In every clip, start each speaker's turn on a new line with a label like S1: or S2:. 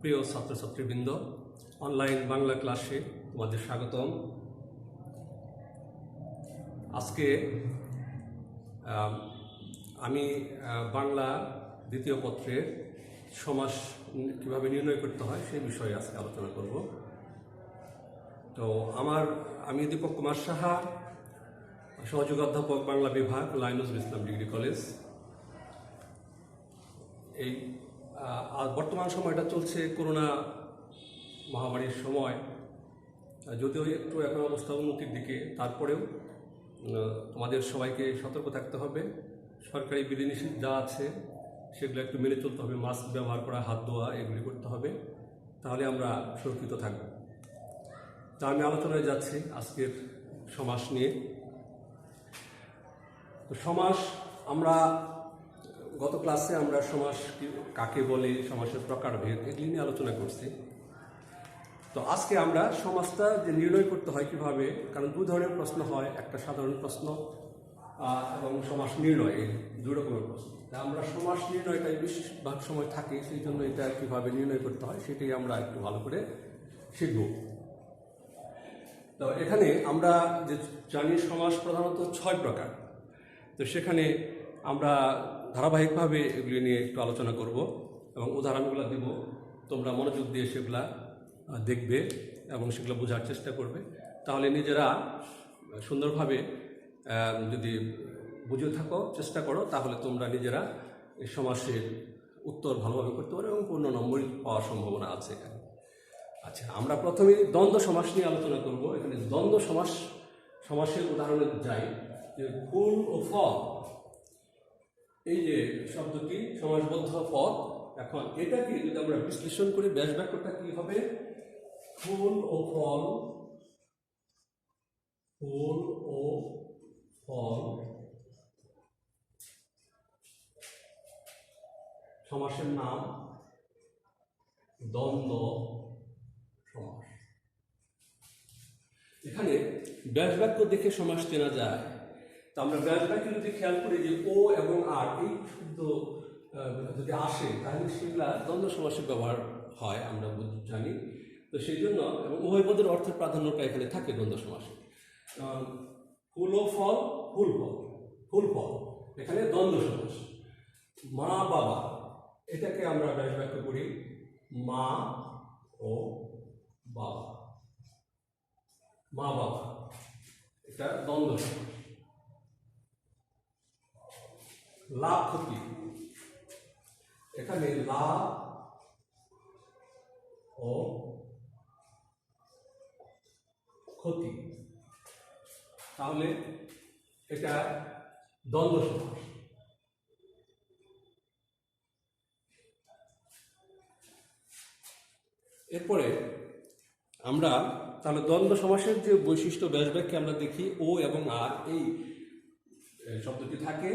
S1: প্রিয় ছাত্রছাত্রীবৃন্দ, অনলাইন বাংলা ক্লাসে তোমাদের স্বাগতম। আজকে আমি বাংলা দ্বিতীয় পত্রের সমাস কীভাবে নির্ণয় করতে হয় সেই বিষয়ে আজকে আলোচনা করব। তো আমি দীপক কুমার সাহা, সহযোগী অধ্যাপক, বাংলা বিভাগ, লায়নুজ ইসলাম ডিগ্রি কলেজ। এই বর্তমান সময়টা চলছে করোনা মহামারীর সময়, যদিও একটু এখন অবস্থা উন্নতির দিকে, তারপরেও তোমাদের সবাইকে সতর্ক থাকতে হবে। সরকারি বিধিনিষেধ যা আছে সেগুলো একটু মেনে চলতে হবে। মাস্ক ব্যবহার করা, হাত ধোয়া, এগুলি করতে হবে, তাহলে আমরা সুরক্ষিত থাকব। তা আমি আলোচনায় যাচ্ছি আজকের সমাস নিয়ে। তো সমাস, আমরা গত ক্লাসে আমরা সমাস কাকে বলে, সমাসের প্রকারভেদ, এগুলি নিয়ে আলোচনা করছি। তো আজকে আমরা সমাসটা যে নির্ণয় করতে হয় কিভাবে, কারণ দুই ধরনের প্রশ্ন হয়, একটা সাধারণ প্রশ্ন এবং সমাস নির্ণয়, এই দুই রকমের প্রশ্ন। আমরা সমাস নির্ণয়টাই বেশিরভাগ সময় থাকে, সেই জন্য এটা কিভাবে নির্ণয় করতে হয় সেটাই আমরা একটু ভালো করে শিখব। তো এখানে আমরা যে জানি সমাস প্রধানত 6 প্রকার। তো সেখানে আমরা ধারাবাহিকভাবে এগুলি নিয়ে একটু আলোচনা করব এবং উদাহরণগুলো দেব। তোমরা মনোযোগ দিয়ে সেগুলা দেখবে এবং সেগুলো বোঝার চেষ্টা করবে, তাহলে নিজেরা সুন্দরভাবে যদি বুঝে থাকো, চেষ্টা করো, তাহলে তোমরা নিজেরা এই সমাসের উত্তর ভালোভাবে করতে পারো এবং পূর্ণ নম্বর পাওয়ার সম্ভাবনা আছে এখানে। আচ্ছা, আমরা প্রথমে দ্বন্দ্ব সমাস নিয়ে আলোচনা করব। এখানে দ্বন্দ্ব সমাসের উদাহরণে যাই, যে ফুল ও ফল, এই যে শব্দটি সমাসবদ্ধ পদ। এখন এটাকে যদি আমরা বিশ্লেষণ করি, ব্যাস বাক্যটা কি হবে? ফুল ও ফল, ফুল ও ফল সমাসের নাম দ্বন্দ্ব সমাস। এখানে ব্যাস বাক্য দেখে সমাস চেনা যায়। তো আমরা ব্যাস বাক্যে যদি খেয়াল করি যে ও এবং আর এই শব্দ যদি আসে, তাহলে সেগুলা দ্বন্দ্ব সমাসের ব্যবহার হয়, আমরা জানি। তো সেই জন্য এবং উভয় পদের অর্থের প্রাধান্যটা এখানে থাকে দ্বন্দ্ব সমাসে। ফুল ও ফল, ফুল ফল, ফুল ফল, এখানে দ্বন্দ্ব সমাস। মা বাবা, এটাকে আমরা ব্যাস বাক্য করি মা ও বাবা, মা বাবা, এটা দ্বন্দ্ব সমাস। লাভ ক্ষতি, এখানে লাভ ও ক্ষতি, তাহলে এটা দ্বন্দ্ব সমাস। এরপরে আমরা তাহলে দ্বন্দ্ব সমাসের যে বৈশিষ্ট্য ব্যাস বাক্যে আমরা দেখি ও এবং আর এই শব্দটি থাকে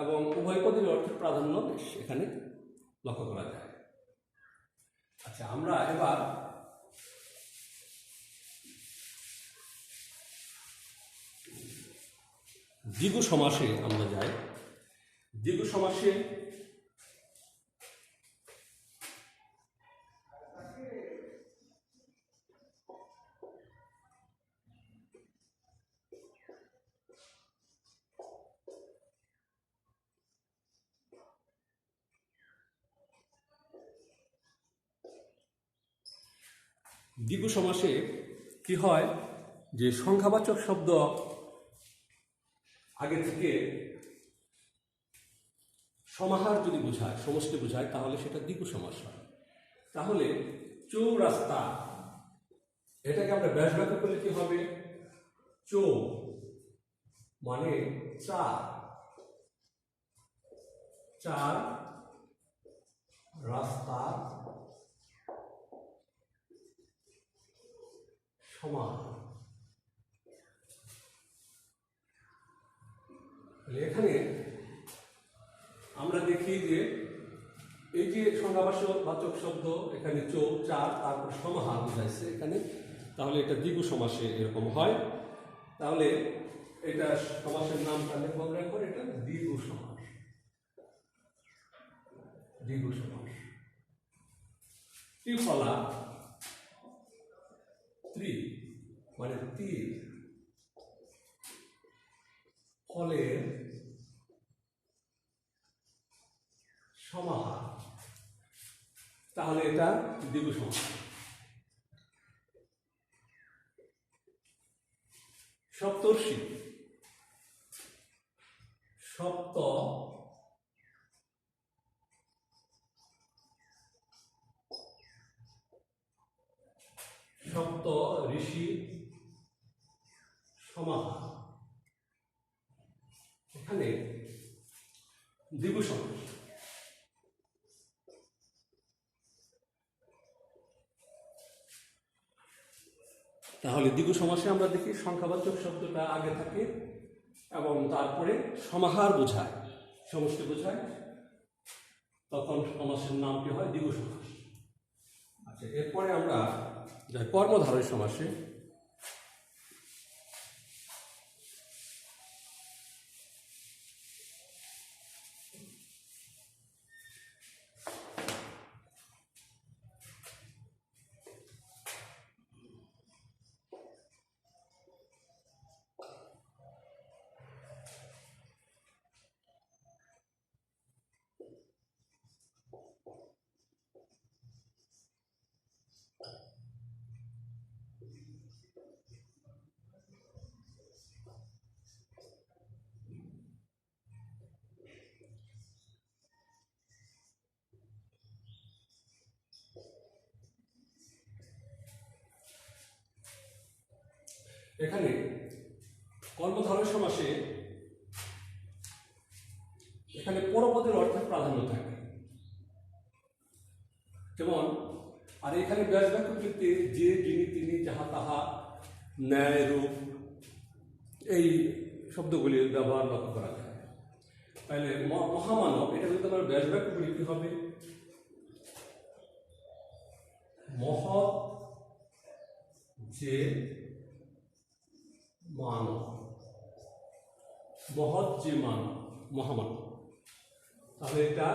S1: এবং উভয় পদের অর্থের প্রাধান্য এখানে লক্ষ্য করা যায়। আচ্ছা, আমরা এবার দ্বিগু সমাসে আমরা যাই। দ্বিগু সমাসে দ্বিগু সমাসে কি হয়, যে সংখ্যাবাচক শব্দ আগে থেকে সমাহার যদি বোঝায়, সমষ্টি বোঝায়, তাহলে সেটা দ্বিগু সমাস হয়। তাহলে চৌরাস্তা, এটাকে আমরা ব্যাস বাক্য করলে কি হবে? চৌ মানে চার, চার রাস্তা সমান। এখানে আমরা দেখি যে এই যে সংখ্যাবাচক শব্দ, এখানে চৌ, চার, তারপর সমাহার বুঝাইছে এখানে, তাহলে এটা দ্বিগু সমাসে এরকম হয়। তাহলে এটা সমাসের নামটা মনে রাখবেন, এটা দ্বিগু সমাস, দ্বিগু সমাস। ত্রিফলা, ত্রি মানে তীর, ফলের সমাহার, তাহলে এটা দ্বিগু সমাহার। সপ্তর্ষি, সপ্ত সপ্ত ঋষি সমাহার, এখানে দ্বিগু সমাস। তাহলে দ্বিগু সমাসে আমরা দেখি সংখ্যাবাচক শব্দটা আগে থাকে এবং তারপরে সমাহার বোঝায়, সমষ্টি বোঝায়, তখন সমাসের নামটি হয় দ্বিগু সমাস। আচ্ছা, এরপরে আমরা যাই কর্মধারয় সমাসে। এখানে কর্মধারয় সমাসে এখানে পরপদের অর্থের প্রাধান্য থাকে, যেমন আর এখানে ব্যাস বাক্যটিতে যে, যিনি, তিনি, যাহা, তাহা, ন্যায়, রূপ এই শব্দগুলির ব্যবহার লক্ষ্য করা যায়। তাহলে মহামানব, এটা যদি আমার ব্যাস বাক্যগুলি কি হবে? মহৎ যে মানব, মহৎ যে মানব, মহামানব। তাহলে এটা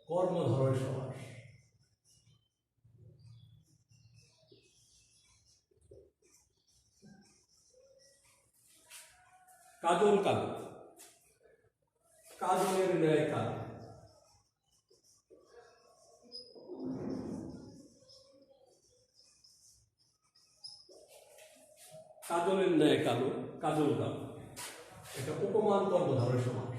S1: কর্মধারয় সমাস। কাজল কালো, কাজলের ন্যায় কালো, কাজলের ন্যায় কালো, কাজল কালো, এটা উপমান কর্মধারয় সমাস।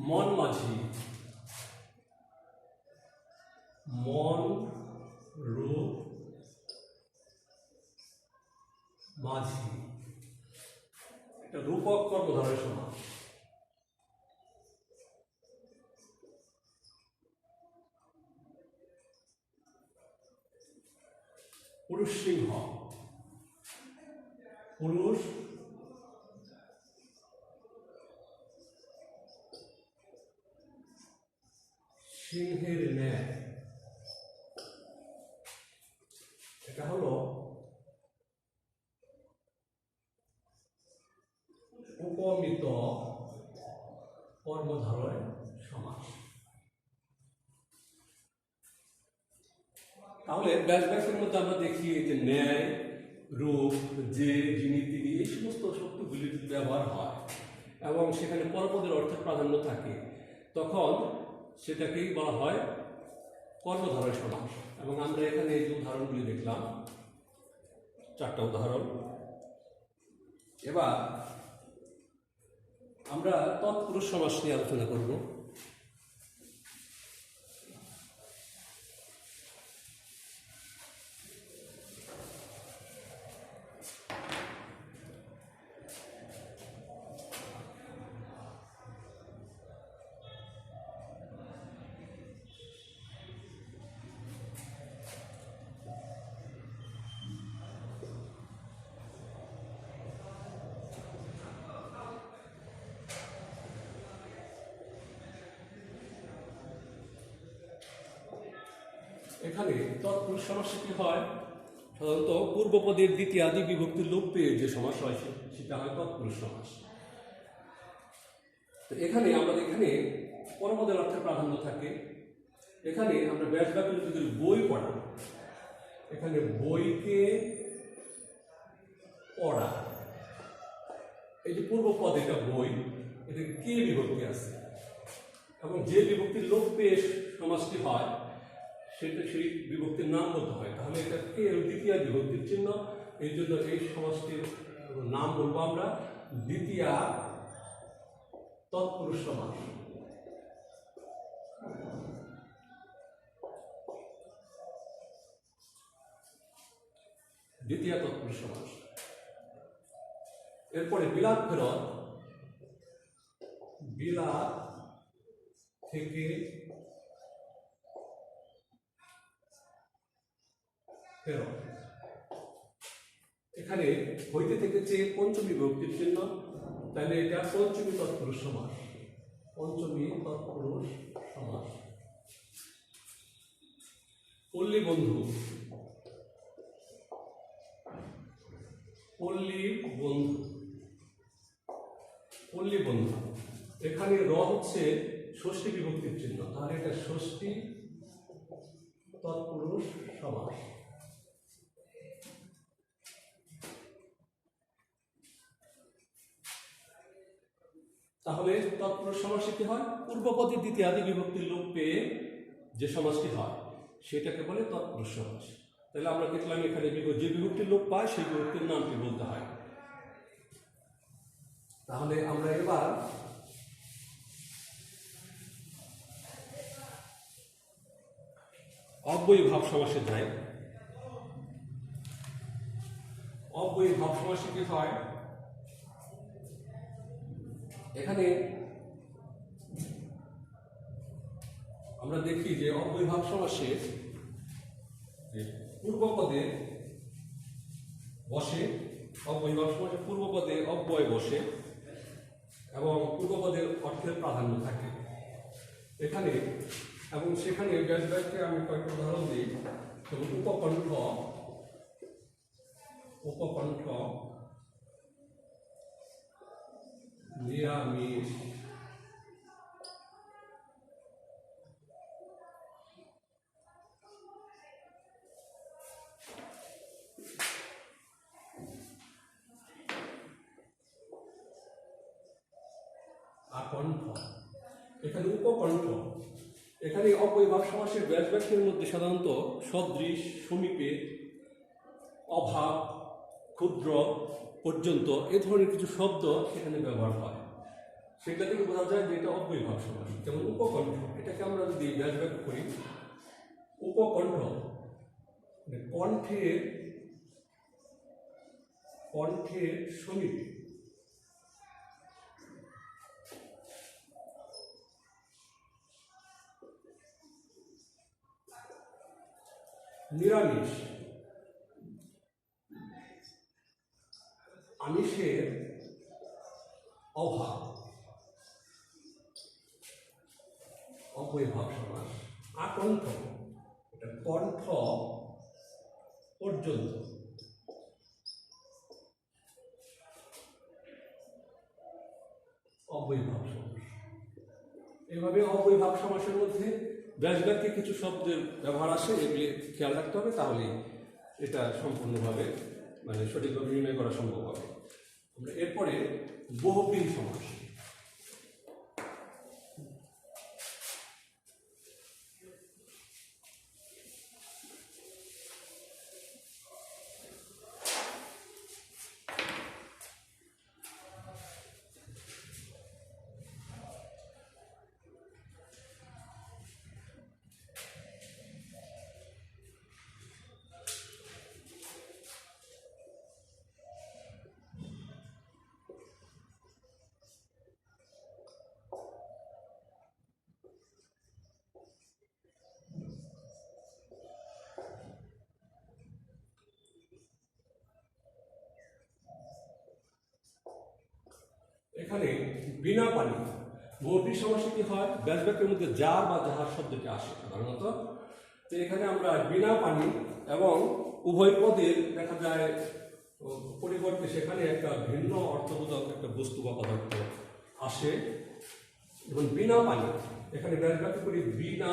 S1: মন মাঝি, মন রূপ মাঝি, এটা রূপক কর্মধারয় সমাস। পুরুষ সিংহ, পুরুষ সিংহের ন্যায়, এটা হলো উপমিত কর্মধারয় সমাস। তাহলে ব্যাস বাক্যের মধ্যে আমরা দেখি যে ন্যায়, রূপ, যে, যিনি, তিনি এই সমস্ত শব্দগুলির ব্যবহার হয় এবং সেখানে পরপদের অর্থের প্রাধান্য থাকে, তখন সেটাকেই বলা হয় কর্মধারয় সমাস। এবং আমরা এখানে যে উদাহরণগুলি দেখলাম, 4টা উদাহরণ। এবার আমরা তৎপুরুষ সমাস নিয়ে আলোচনা করব। এখানে তৎপুরুষ সমাসে কি হয়? সাধারণত পূর্বপদের দ্বিতীয়াদি বিভক্তি লোপ পেয়ে যে সমাস হয় সেটা হয় তৎপুরুষ সমাস। তো এখানে আমাদের এখানে পরপদের অর্থের প্রাধান্য থাকে। এখানে আমরা ব্যাস বাক্য যদি বই পড়া, এখানে বইকে পড়া, এই যে পূর্ব পদ এটা বই, এটা কে বিভক্তি আছে এবং যে বিভক্তির লোপ পেয়ে সমাজটি হয় সেটা সেই বিভক্তির নাম বলতে হয়। তাহলে এটা কে দ্বিতীয় বিভক্তির চিহ্ন, এই জন্য এই সমাজটির নাম বলবো আমরা দ্বিতীয়া তৎপুরুষ সমাস। দ্বিতীয় তৎপুরুষ সমাস। এরপরে বিলাত ফেরত, বিলাত থেকে ফেরত, এখানে হইতে থেকে চেয়ে পঞ্চমী বিভক্তির চিহ্ন, তাহলে এটা পঞ্চমী তৎপুরুষ সমাস। পঞ্চমী তৎপুরুষ সমাস। পল্লী বন্ধু, পল্লী বন্ধু, পল্লী বন্ধু, এখানে র হচ্ছে ষষ্ঠী বিভক্তির চিহ্ন, তাহলে এটা ষষ্ঠী তৎপুরুষ সমাস। তাহলে তৎপুরুষ সমাসে কি হয়? পূর্বপদী দ্বিতীয়াদি বিভক্তির লোপ পেয়ে যে সমাসটি হয় সেটাকে বলে তৎপুরুষ সমাস। তাহলে আমরা দেখলাম এখানে যে বিভক্তির লোপ পায় সেই বিভক্তির নামটি বলতে হয়। তাহলে আমরা এবার অব্যয়ী ভাব সমাসে যাই। অব্যয়ী ভাব সমাসে কি হয়? এখানে আমরা দেখি যে অব্যয়ী ভাব সমাসে পূর্বপদে বসে, অব্যয়ী ভাব সমাসে পূর্বপদে অব্যয় বসে এবং পূর্বপদের অর্থের প্রাধান্য থাকে এখানে। এবং সেখানে ব্যাস বাক্যে আমি কয়েকটা উদাহরণ দিই। যেমন উপকণ্ঠ, উপকণ্ঠ, নিরামিষ, আকণ্ঠ। এখানে উপকণ্ঠ, এখানে অব্যয়ী ভাব সমাসের ব্যাস বাক্যের মধ্যে সাধারণত সদৃশ, সমীপে, অভাব, ক্ষুদ্র, পর্যন্ত এ ধরনের কিছু শব্দ এখানে ব্যবহার হয়। সেটা থেকে বোঝা যায় যে এটা অব্যয়ী ভাব সমাস। যেমন উপকণ্ঠ, এটাকে আমরা যদি ব্যাস বাক্য করি, উপকণ্ঠ কণ্ঠের, কণ্ঠের সমীপে। নিরামিষ, আমিষের অভাব, অব্যয়ী ভাব সমাস। আকণ্ঠ, এটা কণ্ঠ পর্যন্ত, অব্যয়ী ভাব সমাস। এভাবে অব্যয়ী ভাব সমাসের মধ্যে ব্যাস বাক্যে কিছু শব্দের ব্যবহার আসে, এগুলি খেয়াল রাখতে হবে, তাহলে এটা সম্পূর্ণভাবে মানে সঠিকভাবে নির্ণয় করা সম্ভব হবে। আমরা এরপরে বহুব্রীহি সমাস। এখানে বিনা পানি, বহুব্রীহি সমাসে কি হয়? ব্যাস বাক্যের মধ্যে যার বা যাহার শব্দটি আসে সাধারণত। তো এখানে আমরা বিনা পানি এবং উভয় পদের দেখা যায় পরিবর্তে সেখানে একটা ভিন্ন অর্থবোধক একটা বস্তু বা পদার্থ আসে। যেমন বিনা পানি, এখানে ব্যাস বাক্য করি বিনা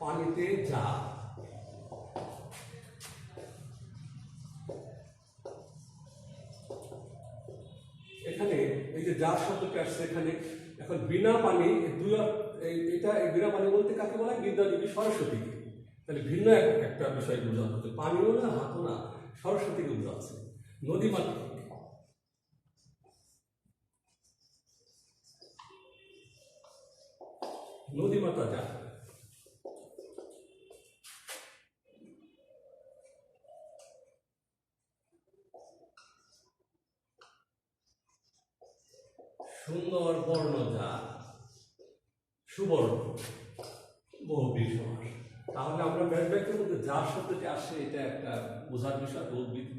S1: পানিতে যা। এখানে এই যে যা শব্দটি আসছে এখানে, এখন বিনা পানি এটা বিনা পানি বলতে কাকে বলা হয়? বিদ্যাদেবী সরস্বতীকে। তাহলে ভিন্ন একটা বিষয় বোঝানো হচ্ছে, পানিও না হাতও না, সরস্বতীকে বোঝাচ্ছে। নদীমাতা, নদীমাতা যা। সুন্দর বর্ণ যা, সুবর্ণ, বহুব্রীহি সমাস। তাহলে আমরা ব্যাস বাক্যের মধ্যে যা শব্দটি আসে এটা একটা বোঝার বিষয়,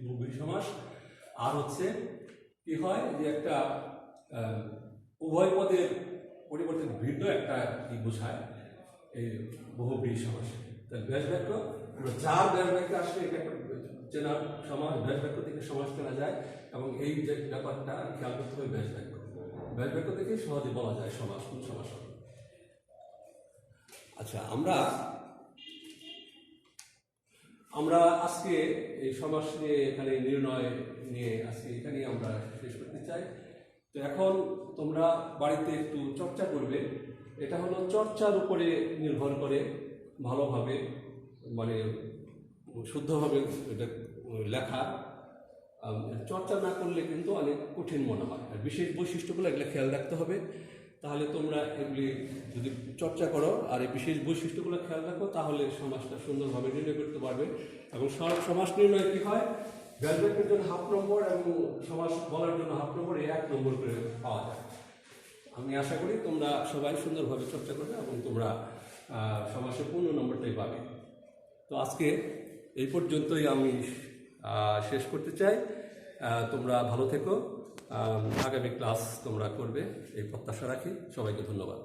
S1: বহুব্রীহি সমাস। আর হচ্ছে কি হয় যে একটা উভয় পদের পরিবর্তে ভিন্ন একটা কি বোঝায় এই বহুব্রীহি সমাস। তাহলে ব্যাস বাক্য যার ব্যাস বাক্য আসে এটা একটা চেনা সমাস, ব্যাস বাক্য থেকে সমাস কেনা যায়, এবং এই যে ব্যাপারটা খেয়াল করতে হবে। ব্যাস বাক্য থেকে সহজে বলা যায় সমাস, কোন সমাস হবে। আচ্ছা, আমরা আজকে এই সমাস নিয়ে এখানে নির্ণয় নিয়ে আজকে এখানে আমরা শেষ করতে চাই। তো এখন তোমরা বাড়িতে একটু চর্চা করবে। এটা হলো চর্চার উপরে নির্ভর করে ভালোভাবে, মানে শুদ্ধভাবে এটা লেখা। চর্চা না করলে কিন্তু অনেক কঠিন মনে হয়। আর বিশেষ বৈশিষ্ট্যগুলো এগুলো খেয়াল রাখতে হবে। তাহলে তোমরা এগুলি যদি চর্চা করো আর এই বিশেষ বৈশিষ্ট্যগুলো খেয়াল রাখো, তাহলে সমাজটা সুন্দরভাবে নির্ণয় করতে পারবে। এবং সমাজ নির্ণয় কি হয়, ব্যাস বাক্যের জন্য 1/2 নম্বর এবং সমাস বলার জন্য 1/2 নম্বর, 1 নম্বর করে পাওয়া যায়। আমি আশা করি তোমরা সবাই সুন্দরভাবে চর্চা করবে এবং তোমরা সমাসের 15 নম্বরটাই পাবে। তো আজকে এই পর্যন্তই আমি শেষ করতে চাই। তোমরা ভালো থেকো, আগামী ক্লাস তোমরা করবে এই প্রত্যাশা রাখি। সবাইকে ধন্যবাদ।